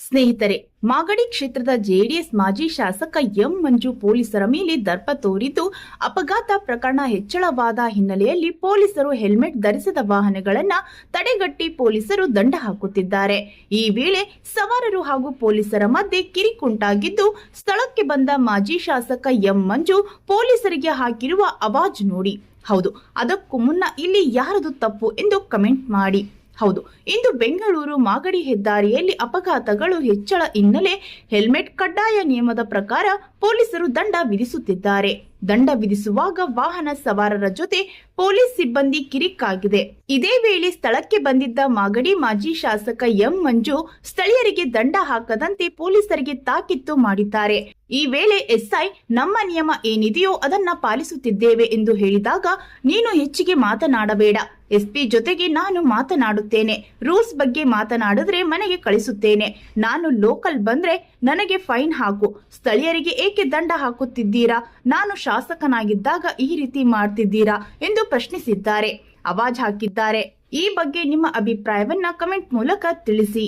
ಸ್ನೇಹಿತರೆ, ಮಾಗಡಿ ಕ್ಷೇತ್ರದ ಜೆಡಿಎಸ್ ಮಾಜಿ ಶಾಸಕ ಎಂ ಮಂಜು ಪೊಲೀಸರ ಮೇಲೆ ದರ್ಪ ತೋರಿದ್ದು ಅಪಘಾತ ಪ್ರಕರಣ ಹೆಚ್ಚಳವಾದ ಹಿನ್ನೆಲೆಯಲ್ಲಿ ಪೊಲೀಸರು ಹೆಲ್ಮೆಟ್ ಧರಿಸದ ವಾಹನಗಳನ್ನು ತಡೆಗಟ್ಟಿ ಪೊಲೀಸರು ದಂಡ ಹಾಕುತ್ತಿದ್ದಾರೆ. ಈ ವೇಳೆ ಸವಾರರು ಹಾಗೂ ಪೊಲೀಸರ ಮಧ್ಯೆ ಕಿರಿಕುಂಟಾಗಿದ್ದು, ಸ್ಥಳಕ್ಕೆ ಬಂದ ಮಾಜಿ ಶಾಸಕ ಎಂ ಮಂಜು ಪೊಲೀಸರಿಗೆ ಹಾಕಿರುವ ಅವಾಜ್ ನೋಡಿ. ಹೌದು, ಅದಕ್ಕೂ ಮುನ್ನ ಇಲ್ಲಿ ಯಾರದು ತಪ್ಪು ಎಂದು ಕಮೆಂಟ್ ಮಾಡಿ. ಹೌದು, ಇಂದು ಬೆಂಗಳೂರು ಮಾಗಡಿ ಹೆದ್ದಾರಿಯಲ್ಲಿ ಅಪಘಾತಗಳು ಹೆಚ್ಚಳ ಹಿನ್ನೆಲೆ ಹೆಲ್ಮೆಟ್ ಕಡ್ಡಾಯ ನಿಯಮದ ಪ್ರಕಾರ ಪೊಲೀಸರು ದಂಡ ವಿಧಿಸುತ್ತಿದ್ದಾರೆ. ದಂಡ ವಿಧಿಸುವಾಗ ವಾಹನ ಸವಾರರ ಜೊತೆ ಪೊಲೀಸ್ ಸಿಬ್ಬಂದಿ ಕಿರಿಕಾಗಿದೆ. ಇದೇ ವೇಳೆ ಸ್ಥಳಕ್ಕೆ ಬಂದಿದ್ದ ಮಾಗಡಿ ಮಾಜಿ ಶಾಸಕ ಎಂ ಮಂಜು ಸ್ಥಳೀಯರಿಗೆ ದಂಡ ಹಾಕದಂತೆ ಪೊಲೀಸರಿಗೆ ತಾಕೀತು ಮಾಡಿದ್ದಾರೆ. ಈ ವೇಳೆ ಎಸ್ಐ ನಮ್ಮ ನಿಯಮ ಏನಿದೆಯೋ ಅದನ್ನ ಪಾಲಿಸುತ್ತಿದ್ದೇವೆ ಎಂದು ಹೇಳಿದಾಗ, ನೀನು ಹೆಚ್ಚಿಗೆ ಮಾತನಾಡಬೇಡ, ಎಸ್ಪಿ ಜೊತೆಗೆ ನಾನು ಮಾತನಾಡುತ್ತೇನೆ, ರೂಲ್ಸ್ ಬಗ್ಗೆ ಮಾತನಾಡಿದ್ರೆ ಮನೆಗೆ ಕಳಿಸುತ್ತೇನೆ, ನಾನು ಲೋಕಲ್ ಬಂದ್ರೆ ನನಗೆ ಫೈನ್ ಹಾಕು, ಸ್ಥಳೀಯರಿಗೆ ಏಕೆ ದಂಡ ಹಾಕುತ್ತಿದ್ದೀರಾ, ನಾನು ಶಾಸಕನಾಗಿದ್ದಾಗ ಈ ರೀತಿ ಮಾಡ್ತಿದ್ದೀರಾ ಎಂದು ಪ್ರಶ್ನಿಸಿದ್ದಾರೆ, ಅವಾಜ್ ಹಾಕಿದ್ದಾರೆ. ಈ ಬಗ್ಗೆ ನಿಮ್ಮ ಅಭಿಪ್ರಾಯವನ್ನ ಕಮೆಂಟ್ ಮೂಲಕ ತಿಳಿಸಿ.